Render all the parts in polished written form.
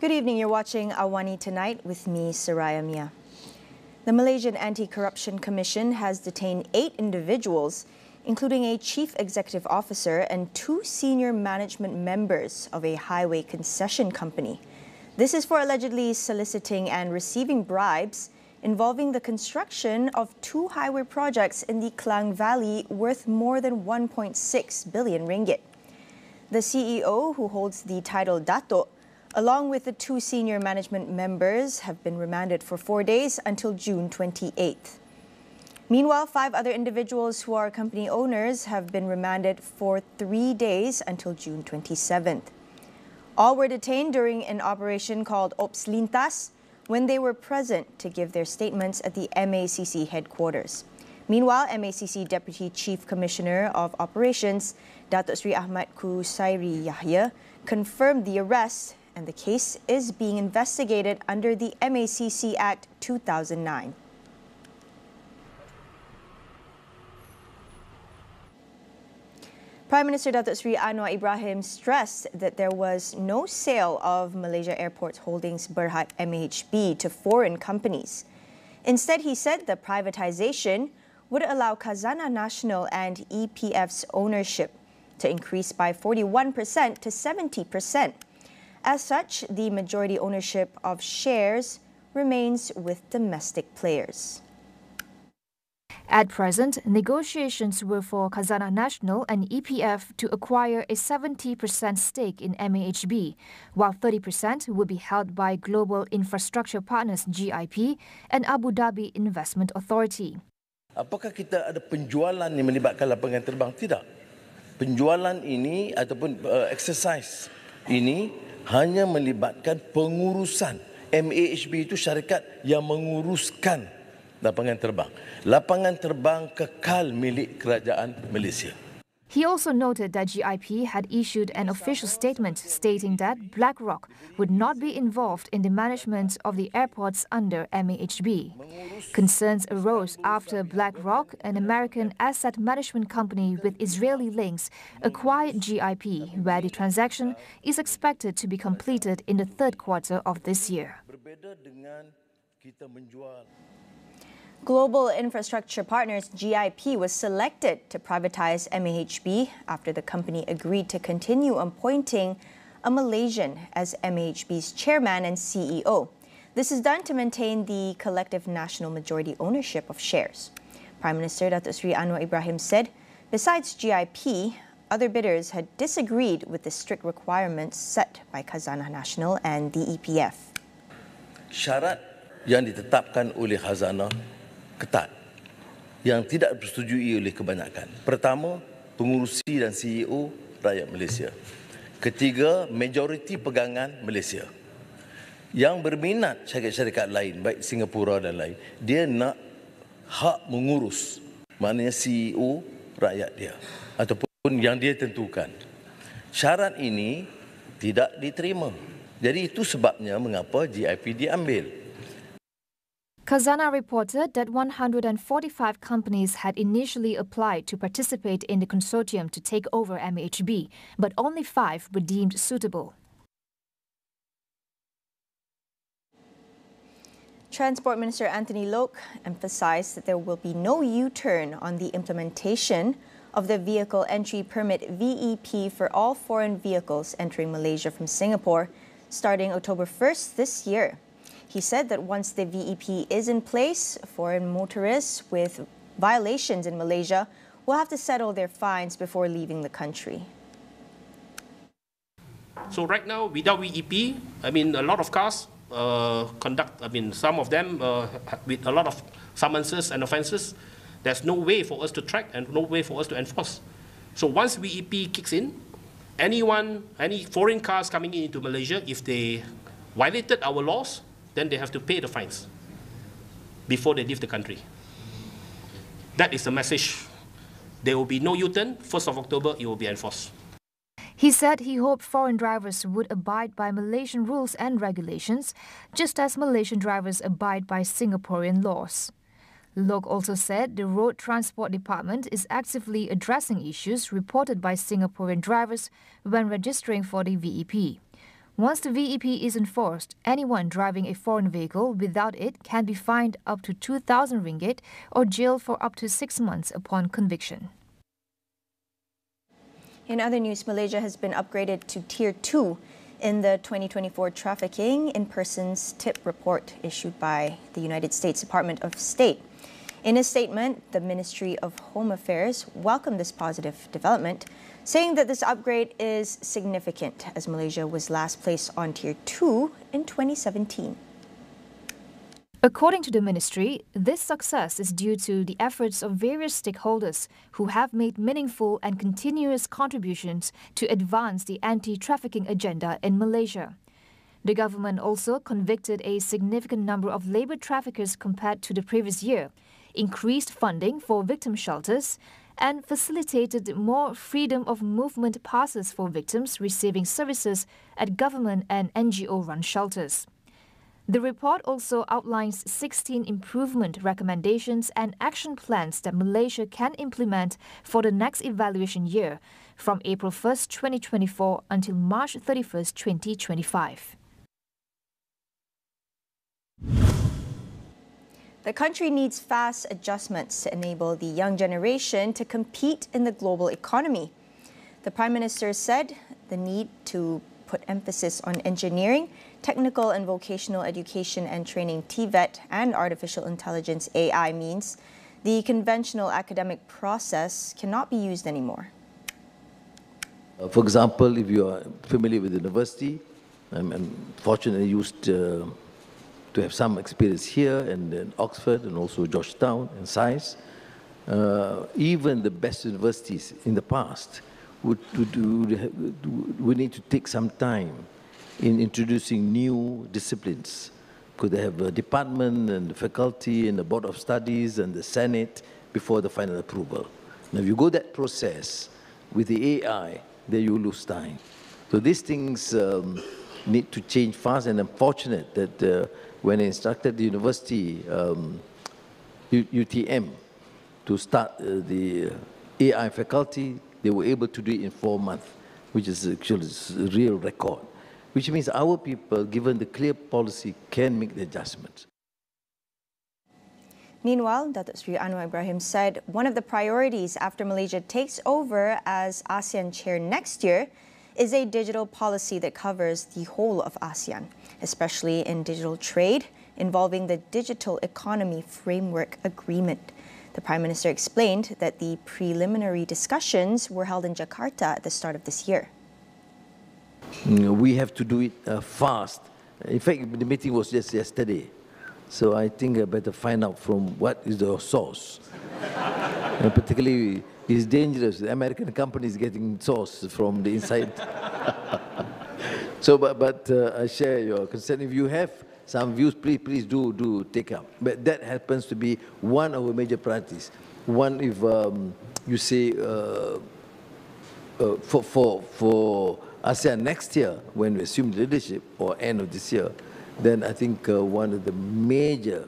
Good evening, you're watching AWANI Tonight with me, Saraya Mia. The Malaysian Anti-Corruption Commission has detained 8 individuals, including a chief executive officer and 2 senior management members of a highway concession company. This is for allegedly soliciting and receiving bribes involving the construction of 2 highway projects in the Klang Valley worth more than 1.6 billion ringgit. The CEO, who holds the title Dato', along with the 2 senior management members, have been remanded for 4 days until June 28th. Meanwhile, 5 other individuals who are company owners have been remanded for 3 days until June 27th. All were detained during an operation called Ops Lintas when they were present to give their statements at the MACC headquarters. Meanwhile, MACC Deputy Chief Commissioner of Operations, Datuk Sri Ahmad Kusairi Yahya, confirmed the arrest, and the case is being investigated under the MACC Act 2009. Prime Minister Datuk Sri Anwar Ibrahim stressed that there was no sale of Malaysia Airports Holdings Berhad MAHB to foreign companies. Instead, he said the privatization would allow Khazanah Nasional and EPF's ownership to increase by 41% to 70%. As such, the majority ownership of shares remains with domestic players. At present, negotiations were for Khazanah Nasional and EPF to acquire a 70% stake in MAHB, while 30% would be held by Global Infrastructure Partners GIP and Abu Dhabi Investment Authority. Apakah kita ada penjualan yang melibatkan lapangan terbang? Tidak. Penjualan ini ataupun exercise ini hanya melibatkan pengurusan. MAHB itu syarikat yang menguruskan lapangan terbang. Lapangan terbang kekal milik kerajaan Malaysia. He also noted that GIP had issued an official statement stating that BlackRock would not be involved in the management of the airports under MAHB. Concerns arose after BlackRock, an American asset management company with Israeli links, acquired GIP, where the transaction is expected to be completed in the 3rd quarter of this year. Global Infrastructure Partners GIP was selected to privatize MAHB after the company agreed to continue appointing a Malaysian as MAHB's chairman and CEO. This is done to maintain the collective national majority ownership of shares. Prime Minister Datuk Sri Anwar Ibrahim said, besides GIP, other bidders had disagreed with the strict requirements set by Khazanah Nasional and the EPF. Syarat yang ditetapkan oleh Khazanah ketat yang tidak disetujui oleh kebanyakan. Pertama, pengurusi dan CEO rakyat Malaysia. Ketiga, majoriti pegangan Malaysia. Yang berminat syarikat-syarikat lain, baik Singapura dan lain, dia nak hak mengurus, maknanya CEO rakyat dia ataupun yang dia tentukan. Syarat ini tidak diterima. Jadi itu sebabnya mengapa GIP diambil. Khazanah reported that 145 companies had initially applied to participate in the consortium to take over MAHB, but only 5 were deemed suitable. Transport Minister Anthony Loke emphasized that there will be no U-turn on the implementation of the Vehicle Entry Permit VEP for all foreign vehicles entering Malaysia from Singapore starting October 1st this year. He said that once the VEP is in place, foreign motorists with violations in Malaysia will have to settle their fines before leaving the country. So right now, without VEP, a lot of cars some of them with a lot of summonses and offences. There's no way for us to track and no way for us to enforce. So once VEP kicks in, any foreign cars coming into Malaysia, if they violated our laws, then they have to pay the fines before they leave the country. That is the message. There will be no U-turn. 1st of October, it will be enforced. He said he hoped foreign drivers would abide by Malaysian rules and regulations, just as Malaysian drivers abide by Singaporean laws. Loke also said the Road Transport Department is actively addressing issues reported by Singaporean drivers when registering for the VEP. Once the VEP is enforced, anyone driving a foreign vehicle without it can be fined up to 2,000 ringgit or jailed for up to 6 months upon conviction. In other news, Malaysia has been upgraded to Tier 2 in the 2024 Trafficking in Persons Tip Report issued by the United States Department of State. In a statement, the Ministry of Home Affairs welcomed this positive development, saying that this upgrade is significant as Malaysia was last placed on Tier 2 in 2017. According to the ministry, this success is due to the efforts of various stakeholders who have made meaningful and continuous contributions to advance the anti-trafficking agenda in Malaysia. The government also convicted a significant number of labour traffickers compared to the previous year, increased funding for victim shelters, and facilitated more freedom of movement passes for victims receiving services at government and NGO-run shelters. The report also outlines 16 improvement recommendations and action plans that Malaysia can implement for the next evaluation year from April 1st, 2024 until March 31st, 2025. The country needs fast adjustments to enable the young generation to compete in the global economy. The Prime Minister said the need to put emphasis on engineering, technical and vocational education and training TVET, and artificial intelligence AI means the conventional academic process cannot be used anymore. For example, if you are familiar with the university, I'm fortunately used to have some experience here and in Oxford and also Georgetown and SAIS. Even the best universities in the past would need to take some time in introducing new disciplines, because they have a department and the faculty and the board of studies and the Senate before the final approval. Now, if you go that process with the AI, then you lose time. So these things need to change fast, and I'm fortunate that when I instructed the university, UTM, to start the AI faculty, they were able to do it in 4 months, which is actually a real record, which means our people, given the clear policy, can make the adjustments. Meanwhile, Datuk Sri Anwar Ibrahim said one of the priorities after Malaysia takes over as ASEAN chair next year is a digital policy that covers the whole of ASEAN, especially in digital trade, involving the Digital Economy Framework Agreement. The Prime Minister explained that the preliminary discussions were held in Jakarta at the start of this year. We have to do it fast. In fact, the meeting was just yesterday. So I think I better find out from what is the source. And particularly, it's dangerous. The American companies getting source from the inside. So, but I share your concern. If you have some views, please do take up. But that happens to be one of our major priorities. One, if you say for ASEAN next year, when we assume leadership, or end of this year, then I think one of the major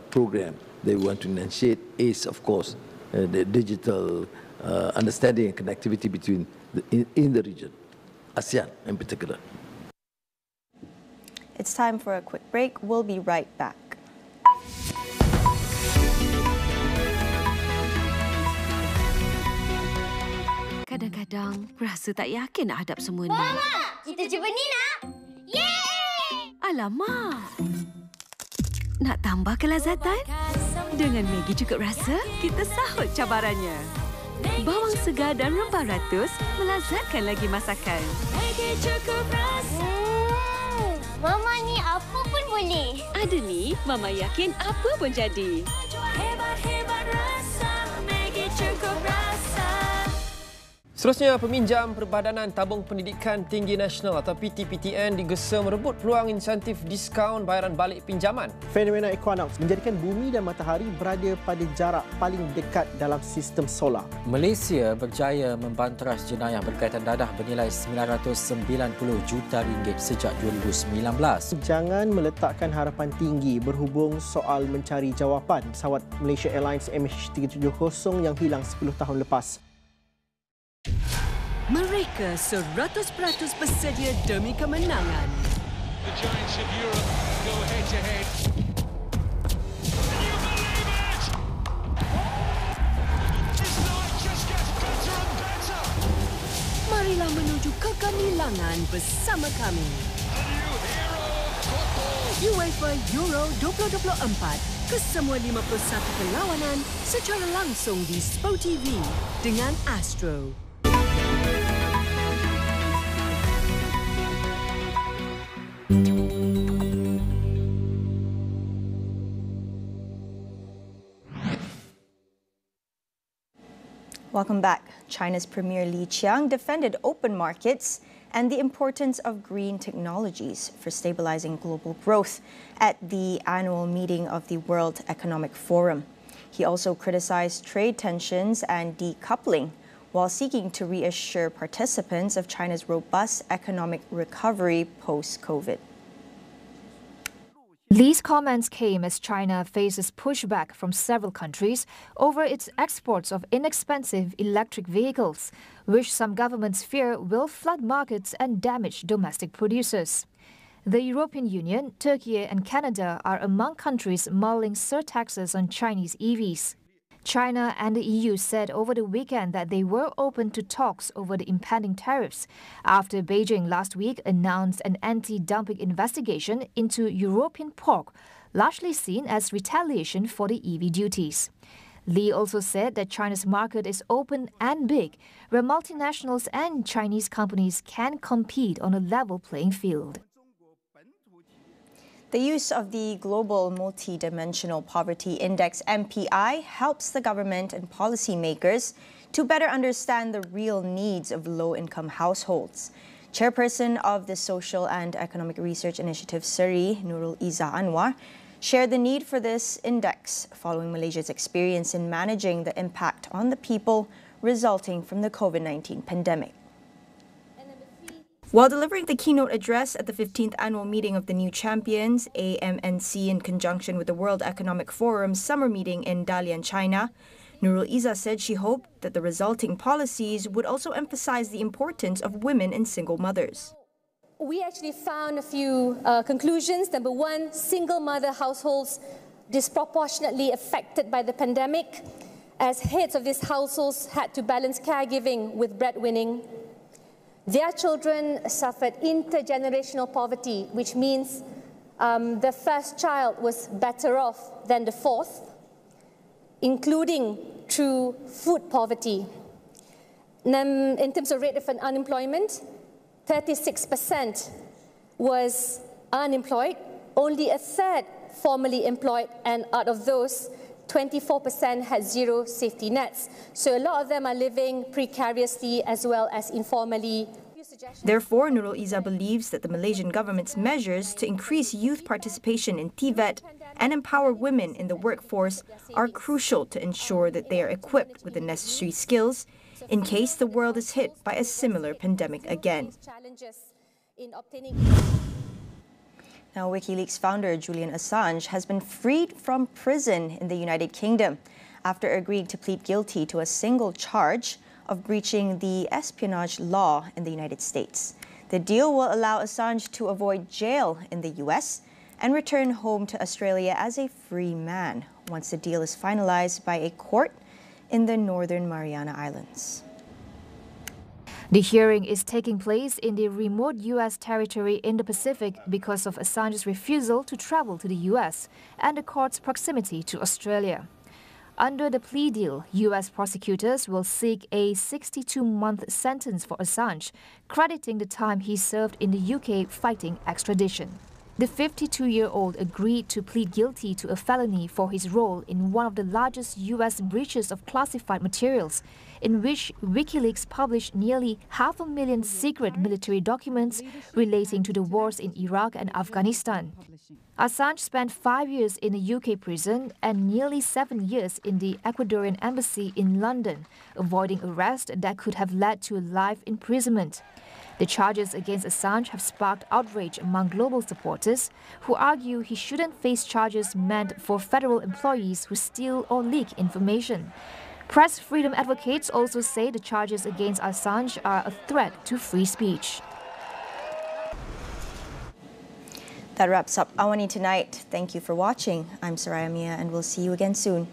programs they want to initiate is, of course, the digital understanding and connectivity between in the region, ASEAN in particular. It's time for a quick break. We'll be right back. Kadang-kadang rasa tak yakin nak hadap semua ni. Mama, kita jumpa Nina. Yeay! Alamak. Nak tambah kelazatan? Dengan Maggi Cukup Rasa, kita sahut cabarannya. Bawang segar dan rempah ratus melazatkan lagi masakan. Maggi Cukup Rasa. Mama ni apa pun boleh. Ada ni, Mama yakin apa pun jadi. Hebat-hebat rasa, Maggi Cukup Rasa. Seterusnya, peminjam Perbadanan Tabung Pendidikan Tinggi Nasional atau PTPTN digesa merebut peluang insentif diskaun bayaran balik pinjaman. Fenomena Equinox menjadikan bumi dan matahari berada pada jarak paling dekat dalam sistem solar. Malaysia berjaya membanteras jenayah berkaitan dadah bernilai 990 juta ringgit sejak 2019. Jangan meletakkan harapan tinggi berhubung soal mencari jawapan pesawat Malaysia Airlines MH370 yang hilang 10 tahun lepas. Mereka 100% bersedia demi kemenangan. The giants of Europe go head to head. Can you believe it? This night just gets better and better. Marilah menuju kegemilangan bersama kami. A new hero of football. UEFA Euro 2024. Kesemua 51 perlawanan secara langsung di Sport TV dengan Astro. Welcome back. China's Premier Li Qiang defended open markets and the importance of green technologies for stabilizing global growth at the annual meeting of the World Economic Forum. He also criticized trade tensions and decoupling while seeking to reassure participants of China's robust economic recovery post-COVID. Li's comments came as China faces pushback from several countries over its exports of inexpensive electric vehicles, which some governments fear will flood markets and damage domestic producers. The European Union, Turkey and Canada are among countries mulling surtaxes on Chinese EVs. China and the EU said over the weekend that they were open to talks over the impending tariffs after Beijing last week announced an anti-dumping investigation into European pork, largely seen as retaliation for the EV duties. Li also said that China's market is open and big, where multinationals and Chinese companies can compete on a level playing field. The use of the Global Multidimensional Poverty Index MPI helps the government and policymakers to better understand the real needs of low-income households. Chairperson of the Social and Economic Research Initiative SERI, Nurul Izzah Anwar, shared the need for this index following Malaysia's experience in managing the impact on the people resulting from the COVID-19 pandemic. While delivering the keynote address at the 15th annual meeting of the New Champions, AMNC, in conjunction with the World Economic Forum summer meeting in Dalian, China, Nurul Izzah said she hoped that the resulting policies would also emphasize the importance of women and single mothers. We actually found a few conclusions. Number one, single mother households disproportionately affected by the pandemic, as heads of these households had to balance caregiving with breadwinning. Their children suffered intergenerational poverty, which means the first child was better off than the fourth, including through food poverty. In terms of rate of unemployment, 36% was unemployed, only a third formally employed, and out of those, 24% had zero safety nets. So a lot of them are living precariously as well as informally. Therefore, Nurul Izzah believes that the Malaysian government's measures to increase youth participation in TVET and empower women in the workforce are crucial to ensure that they are equipped with the necessary skills in case the world is hit by a similar pandemic again. Now, WikiLeaks founder Julian Assange has been freed from prison in the United Kingdom after agreeing to plead guilty to a single charge of breaching the espionage law in the United States. The deal will allow Assange to avoid jail in the US and return home to Australia as a free man once the deal is finalized by a court in the Northern Mariana Islands. The hearing is taking place in the remote U.S. territory in the Pacific because of Assange's refusal to travel to the U.S. and the court's proximity to Australia. Under the plea deal, U.S. prosecutors will seek a 62-month sentence for Assange, crediting the time he served in the UK fighting extradition. The 52-year-old agreed to plead guilty to a felony for his role in one of the largest U.S. breaches of classified materials, in which WikiLeaks published nearly 500,000 secret military documents relating to the wars in Iraq and Afghanistan. Assange spent 5 years in a UK prison and nearly 7 years in the Ecuadorian embassy in London, avoiding arrest that could have led to a life imprisonment. The charges against Assange have sparked outrage among global supporters who argue he shouldn't face charges meant for federal employees who steal or leak information. Press freedom advocates also say the charges against Assange are a threat to free speech. That wraps up AWANI Tonight. Thank you for watching. I'm Saraya Mia, and we'll see you again soon.